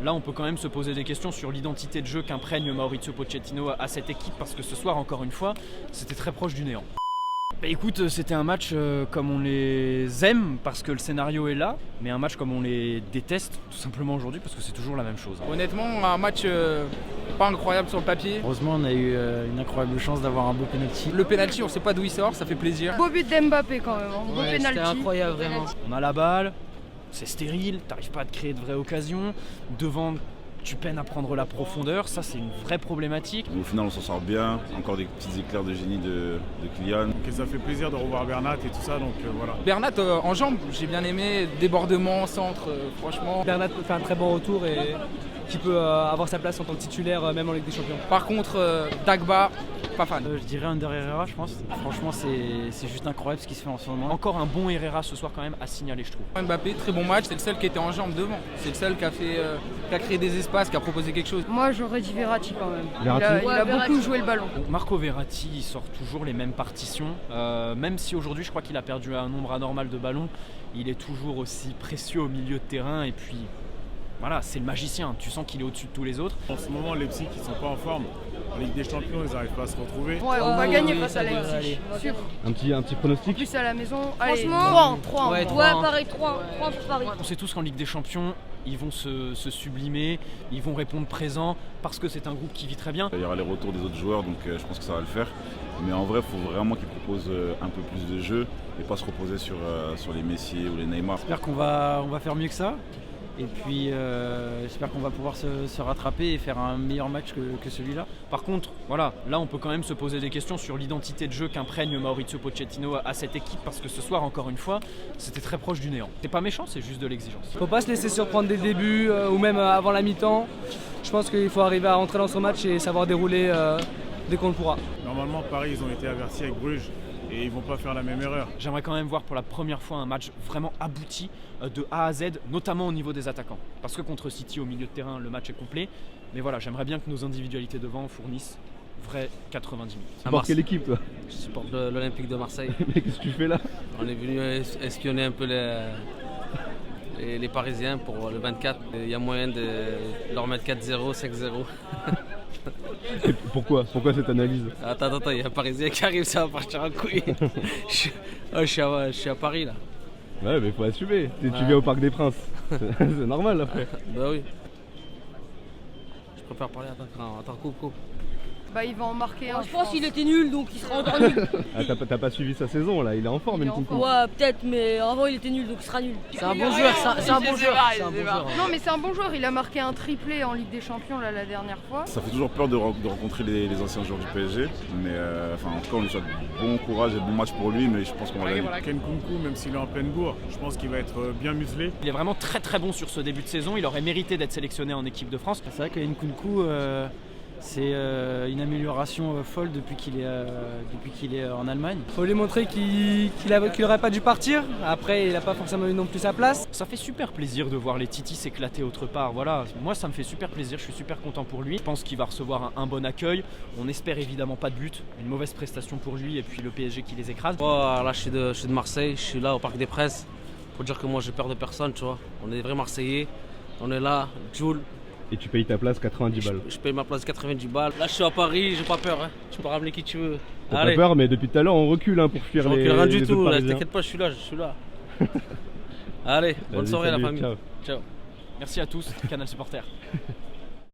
là on peut quand même se poser des questions sur l'identité de jeu qu'imprègne Maurizio Pochettino à cette équipe, parce que ce soir, encore une fois, c'était très proche du néant. Bah écoute, c'était un match comme on les aime parce que le scénario est là, mais un match comme on les déteste tout simplement aujourd'hui parce que c'est toujours la même chose. Honnêtement, un match pas incroyable sur le papier. Heureusement, on a eu une incroyable chance d'avoir un beau penalty. Le penalty, on sait pas d'où il sort, ça fait plaisir. Beau but d'Mbappé quand même, beau penalty. C'était incroyable vraiment. On a la balle, c'est stérile, t'arrives pas à te créer de vraies occasions. Devant, tu peines à prendre la profondeur, ça c'est une vraie problématique. Au final on s'en sort bien, encore des petits éclairs de génie de Kylian. Et ça fait plaisir de revoir Bernat et tout ça, donc voilà. Bernat en jambes, j'ai bien aimé, débordement, centre, franchement. Bernat fait un très bon retour et qui peut avoir sa place en tant que titulaire même en Ligue des Champions. Par contre, Dagba, pas fan. Je dirais Under Herrera, je pense. Franchement, c'est juste incroyable ce qui se fait en ce moment. Encore un bon Herrera ce soir quand même à signaler, je trouve. Mbappé, très bon match, c'est le seul qui était en jambes devant. C'est le seul qui a créé des espaces, qui a proposé quelque chose. Moi j'aurais dit Verratti quand même. Verratti. Il a beaucoup joué le ballon. Marco Verratti il sort toujours les mêmes partitions, même si aujourd'hui je crois qu'il a perdu un nombre anormal de ballons, il est toujours aussi précieux au milieu de terrain et puis voilà, c'est le magicien, tu sens qu'il est au-dessus de tous les autres. En ce moment, les Leipzig qui sont pas en forme. En Ligue des Champions, ils n'arrivent pas à se retrouver. Ouais, on va gagner face à Leipzig, sûr. Un petit pronostic. Plus à la maison, allez, Franchement, 3. ouais, pareil, 3 pour Paris. On sait tous qu'en Ligue des Champions, ils vont se sublimer, ils vont répondre présent parce que c'est un groupe qui vit très bien. Il y aura les retours des autres joueurs, donc je pense que ça va le faire. Mais en vrai, il faut vraiment qu'ils proposent un peu plus de jeu et pas se reposer sur les Messi ou les Neymar. J'espère qu'on va faire mieux que ça. Et puis j'espère qu'on va pouvoir se rattraper et faire un meilleur match que celui-là. Par contre, voilà, là on peut quand même se poser des questions sur l'identité de jeu qu'imprègne Maurizio Pochettino à cette équipe parce que ce soir, encore une fois, c'était très proche du néant. C'est pas méchant, c'est juste de l'exigence. Faut pas se laisser surprendre dès le début ou même avant la mi-temps. Je pense qu'il faut arriver à rentrer dans son match et savoir dérouler dès qu'on le pourra. Normalement, Paris, ils ont été avertis avec Bruges et ils vont pas faire la même erreur. J'aimerais quand même voir pour la première fois un match vraiment abouti de A à Z, notamment au niveau des attaquants. Parce que contre City, au milieu de terrain, le match est complet. Mais voilà, j'aimerais bien que nos individualités devant fournissent vrai 90 minutes. Tu supportes quelle équipe toi? Je supporte l'Olympique de Marseille. Mais qu'est-ce que tu fais là? On est venu espionner un peu les Parisiens pour le 24. Il y a moyen de leur mettre 4-0, 5-0. Et pourquoi cette analyse? Attends, il y a un Parisien qui arrive, ça va partir en couille. je suis à Paris là. Ouais, mais faut assumer. Tu viens au Parc des Princes. C'est normal après. Bah oui. Je préfère parler attends, coupe. Bah il va en marquer un. Je pense qu'il était nul, donc il sera encore nul. Ah, t'as pas suivi sa saison là, il est en forme Nkunku. Ouais, peut-être, mais avant il était nul, donc il sera nul. C'est un bon joueur, c'est un bon joueur. Non mais c'est un bon joueur, il a marqué un triplé en Ligue des Champions là, la dernière fois. Ça fait toujours peur de rencontrer les anciens joueurs du PSG, mais en tout cas on lui souhaite bon courage et bon match pour lui, mais je pense qu'on va gagner. Nkunku, même s'il est en pleine bourre, je pense qu'il va être bien muselé. Il est vraiment très très bon sur ce début de saison, il aurait mérité d'être sélectionné en équipe de France. C'est vrai que Nkunku, c'est une amélioration folle depuis qu'il est en Allemagne. Faut lui montrer qu'il n'aurait pas dû partir. Après, il n'a pas forcément eu non plus sa place. Ça fait super plaisir de voir les Titis s'éclater autre part. Voilà, moi ça me fait super plaisir, je suis super content pour lui. Je pense qu'il va recevoir un bon accueil. On espère évidemment pas de but, une mauvaise prestation pour lui et puis le PSG qui les écrase. Oh, là je suis de Marseille, je suis là au Parc des Princes. Faut dire que moi j'ai peur de personne, tu vois. On est des vrais Marseillais, on est là, Jules. Et tu payes ta place 90 balles. Je paye ma place 90 balles. Là je suis à Paris, j'ai pas peur. Hein. Tu peux ramener qui tu veux. T'as pas peur, mais depuis tout à l'heure on recule pour fuir je les rien du autres tout, Parisiens. t'inquiète pas, je suis là. Allez, bonne soirée salut, la famille. Ciao. Merci à tous, Canal Supporter.